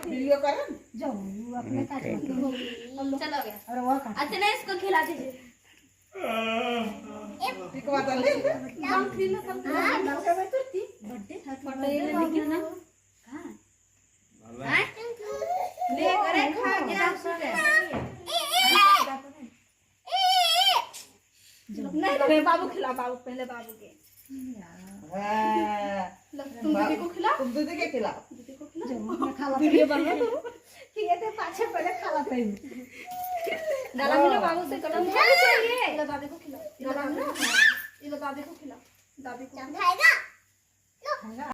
video करें जाओ अपने काट चलो गया और वो काट अच्छा ना इसको खिला दीजिए एक बात ले काम फ्री में कम लड़का में तो थी बर्थडे था फोटो ये लेकिन ना हां ले करे खा के आप सो गए नहीं बाबू खिला बाबू पहले बाबू के तुम दीदी को खिलाओ तुम दीदी के खिलाओ दीदी को खिलाओ जाओ मैं खाला वीडियो बना दो कि ये तो पाछे पहले खाला पे गला मिलो बाबू से गला मिलो चाहिए ये दादी को खिलाओ गला मिलो ये दादी को खिलाओ दादी को खाएगा